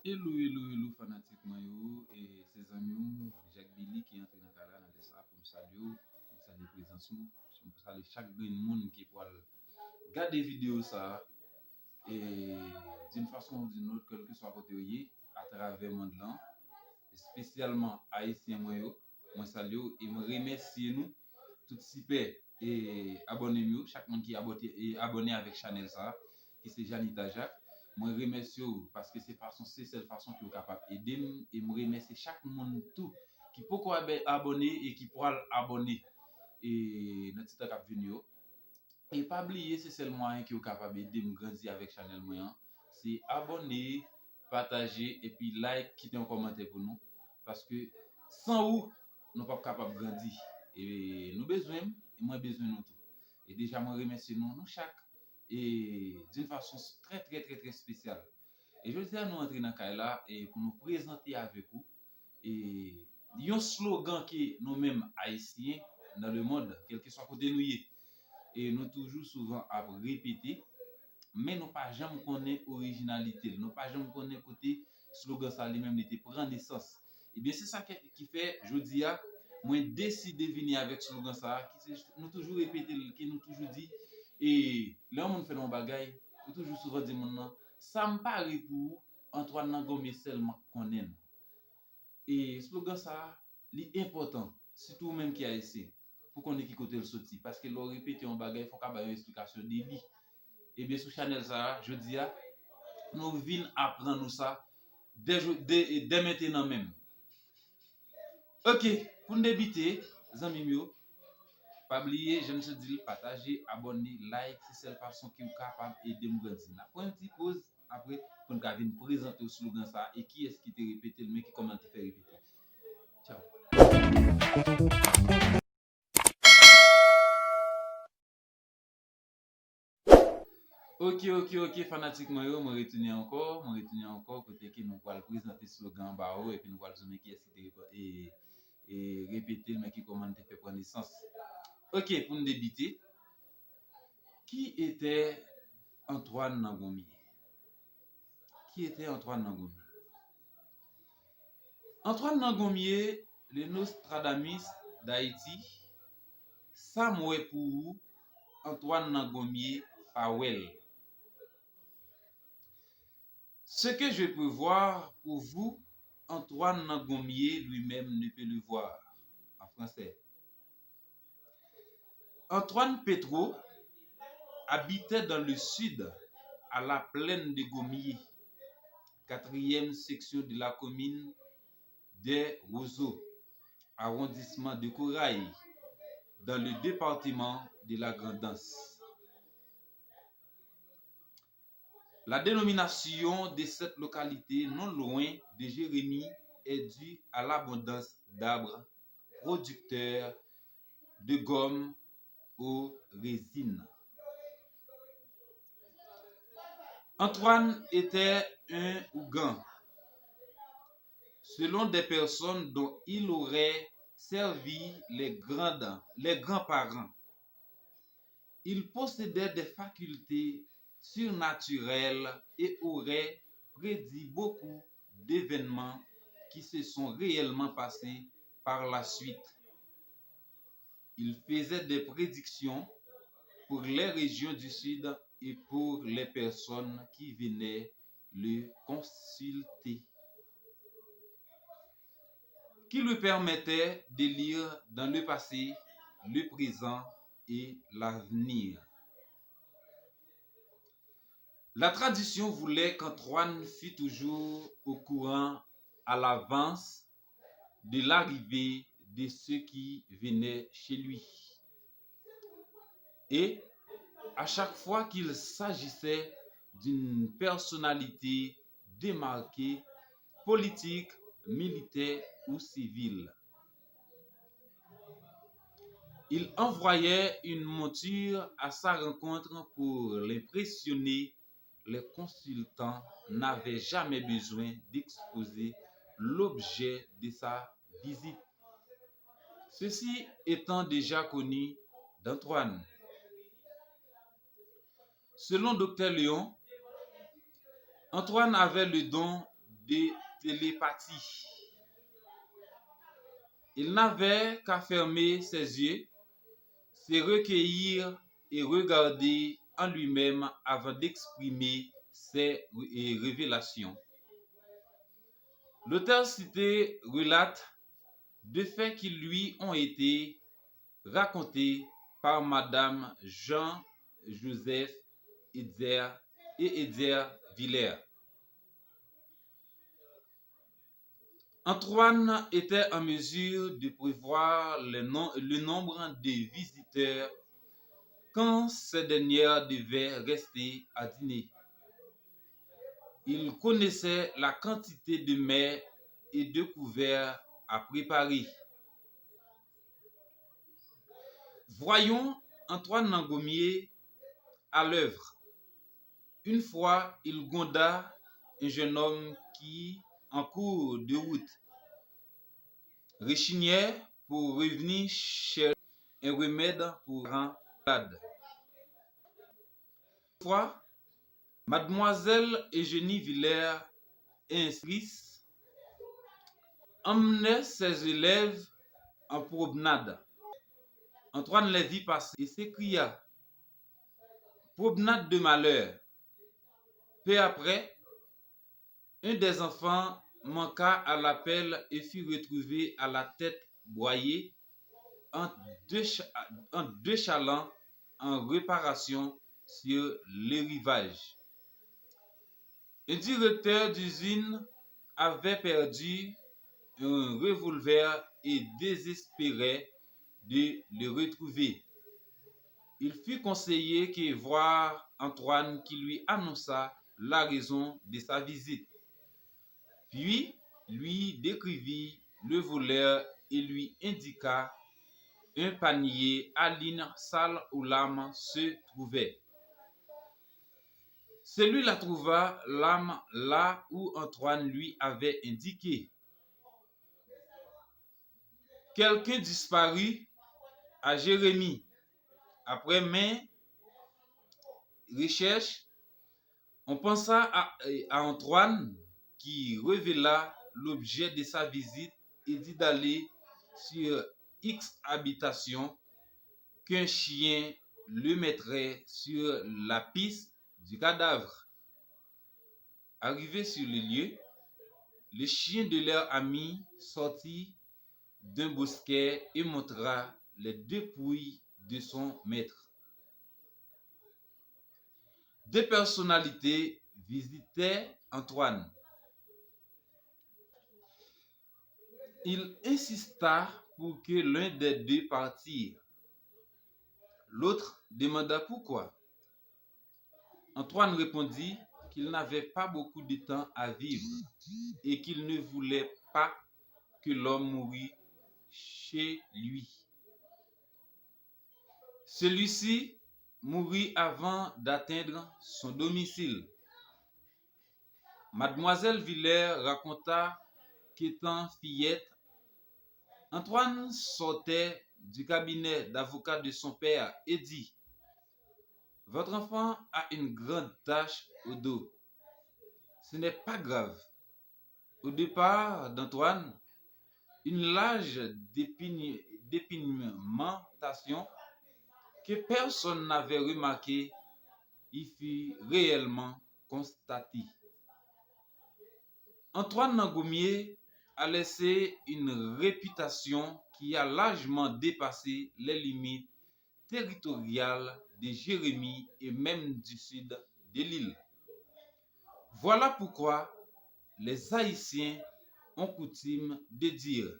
Hello, fanatique Mayo et ses amis, Jacques Billy qui entre dans le canal dans ça pour me saluer, présence, pour saluer chaque monde qui peut regarder vidéo ça et d'une façon ou d'une autre, quel que soit côté à travers le monde là, spécialement haïtien moi salue et me remercie nous tout super et abonnez-vous chaque monde qui est abonné avec Chanel ça qui c'est Janita Jacques. Moi remercie parce que c'est cette façon qui est capable d'aider et me remercie chaque monde tout qui peut abonner et qui pourra abonner et notre site cap venir et pas oublier c'est seul moyen qui est capable d'aider me grandir avec Chanel moyen c'est abonner partager et puis like quitter un commentaire pour nous parce que sans vous nous pas capable de grandir et nous besoin et moi besoin nous tout et déjà moi remercie nous chaque et d'une façon très spéciale et je dis à nous entrer dans là et pour nous présenter avec vous et un slogan qui nous mêmes haïtiens dans le monde quel que soit côté nous et nous toujours souvent à répéter mais nous pas jamais connaît originalité nous pas jamais connaît côté slogan ça lui-même était prend naissance et bien c'est ça qui fait je dis à moi décider venir avec slogan ça qui nous toujours répéter qui nous toujours dit et là on fait nos bagaille nous toujours souvent dire maintenant ça me paraît pour Antoine Nangomé seulement connaît et slogan ça est important surtout même qui a essayé pour qu'on ait qui côté le sorti parce que l'on répète un bagaille faut qu'il y ait une explication de lui et bien sur Chanel ça je dis à nous venons apprendre ça dès maintenant même. Ok, pour nous débuter, les amis, pas oublier, je me suis dit, partager, abonner, like, c'est cette façon qui est capable d'aider nous grandir. Après une petite pause, après, pour nous venir présenter le slogan ça et qui est-ce qui te répète, le mec qui comment te fait répéter. Ciao. Ok, fanatique moi retourner encore, côté que nous allons présenter le slogan et puis nous allons zoomer qui est-ce qui te et répéter mais qui comment te fait prendre naissance. Ok, pour nous débuter, qui était Antoine Nangomé? Qui était Antoine Nangomé? Antoine Nangomé, le Nostradamus d'Haïti, ça moué pour Antoine Nangomé Powell. Ce que je peux voir pour vous, Antoine Nangomé lui-même ne peut le voir en français. Antoine Petro habitait dans le sud, à la plaine de Gomier, 4e section de la commune des Roseaux, arrondissement de Corail, dans le département de la Grand'Anse. La dénomination de cette localité, non loin de Jérémie, est due à l'abondance d'arbres producteurs de gomme aux résines. Antoine était un Ougan, selon des personnes dont il aurait servi les grands-parents. Il possédait des facultés surnaturelles et aurait prédit beaucoup d'événements qui se sont réellement passés par la suite. Il faisait des prédictions pour les régions du Sud et pour les personnes qui venaient le consulter, qui lui permettait de lire dans le passé, le présent et l'avenir. La tradition voulait qu'Antoine fût toujours au courant à l'avance de l'arrivée de ceux qui venaient chez lui. Et à chaque fois qu'il s'agissait d'une personnalité démarquée, politique, militaire ou civile. Il envoyait une monture à sa rencontre pour l'impressionner. Les consultants n'avaient jamais besoin d'exposer l'objet de sa visite. Ceci étant déjà connu d'Antoine. Selon Dr Léon, Antoine avait le don de télépathie. Il n'avait qu'à fermer ses yeux, se recueillir et regarder en lui-même avant d'exprimer ses révélations. L'auteur cité relate deux faits qui lui ont été racontés par Madame Jean-Joseph Edzer et Edzer Villers. Antoine était en mesure de prévoir le nombre de visiteurs quand ces dernières devaient rester à dîner. Il connaissait la quantité de mets et de couverts à préparer. Voyons Antoine Nangomier à l'œuvre. Une fois, il gronda un jeune homme qui, en cours de route, rechignait pour revenir chercher un remède pour un malade. Une fois, Mademoiselle Eugénie Villers, instructrice, emmenait ses élèves en promenade. Antoine les vit passer et s'écria: promenade de malheur. Peu après, un des enfants manqua à l'appel et fut retrouvé à la tête broyée entre deux chalands en réparation sur le rivage. Un directeur d'usine avait perdu un revolver et désespérait de le retrouver. Il fut conseillé que voir Antoine qui lui annonça la raison de sa visite. Puis lui décrivit le voleur et lui indiqua un panier à l'une salle où l'âme se trouvait. Celui-là trouva l'âme là où Antoine lui avait indiqué. Quelqu'un disparut à Jérémie. Après maintes recherches, on pensa à Antoine qui révéla l'objet de sa visite et dit d'aller sur X habitation, qu'un chien le mettrait sur la piste du cadavre. Arrivé sur le lieu, le chien de leur ami sortit d'un bosquet et montra les dépouilles de son maître. Deux personnalités visitaient Antoine. Il insista pour que l'un des deux partît. L'autre demanda pourquoi. Antoine répondit qu'il n'avait pas beaucoup de temps à vivre et qu'il ne voulait pas que l'homme mourût chez lui. Celui-ci mourut avant d'atteindre son domicile. Mademoiselle Villers raconta qu'étant fillette, Antoine sortait du cabinet d'avocat de son père et dit: votre enfant a une grande tache au dos. Ce n'est pas grave. Au départ d'Antoine, une large dépigmentation que personne n'avait remarqué y fut réellement constatée. Antoine Nangomier a laissé une réputation qui a largement dépassé les limites territoriales de Jérémie et même du sud de l'île. Voilà pourquoi les Haïtiens ont coutume de dire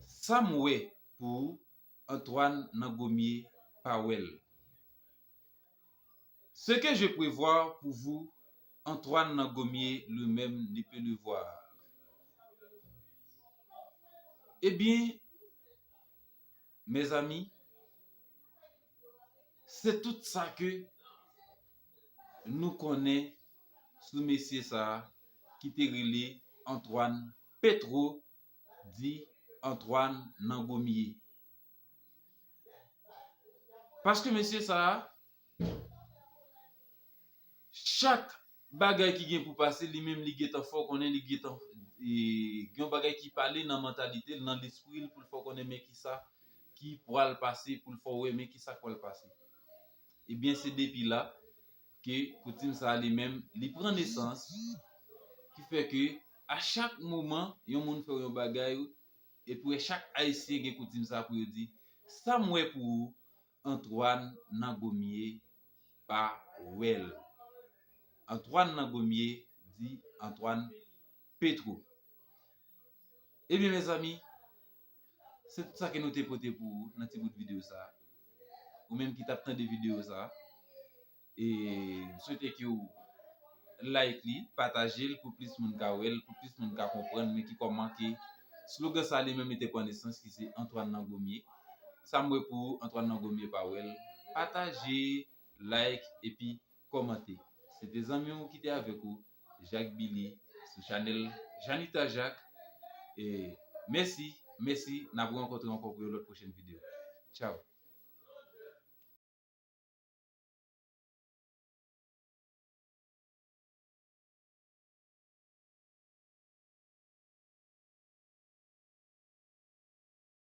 Samoué pour Antoine Nangomier Powell. Ce que je prévois pour vous, Antoine Nangomier lui-même ne peut le voir. Eh bien, mes amis, c'est tout ça que nous connaissons sous messieurs ça qui te relé Antoine Petro dit Antoine Nangomier. Parce que monsieur ça, chaque bagay qui vient pour passer, lui-même li getan fort qu'on est li getan et un bagay qui parle dans mentalité, dans l'esprit pour faut qu'on mais qui ça qui pourra le passer pour le faut ouais mais qui ça pour le passer. Et bien c'est depuis là que coutume ça lui-même il prend naissance qui fait que à chaque moment yon monde fait un bagay et pour chaque haïtien qui coutume ça pour dire ça moi pour Antoine Nangomier pas well. Antoine Nangomier dit Antoine Petro. Eh bien mes amis, c'est tout ça que nous t'ai porté pour vous dans cette bout de vidéo ça. Ou même qui tape tant de vidéos ça. Et souhaitez que vous like li, partagez pour plus moun ka wel, pour plus moun ka comprendre mais qui comment que slogan ça lui même était connaissance qui c'est Antoine Nangomier. Ça me pour Antoine Nangomier pas wel. Partagez, like et puis commentez. C'est des amis qui étaient avec vous, Jacques Billy sur channel Janita Jacques et merci, nous allons rencontrer encore pour l'autre prochaine vidéo. Ciao.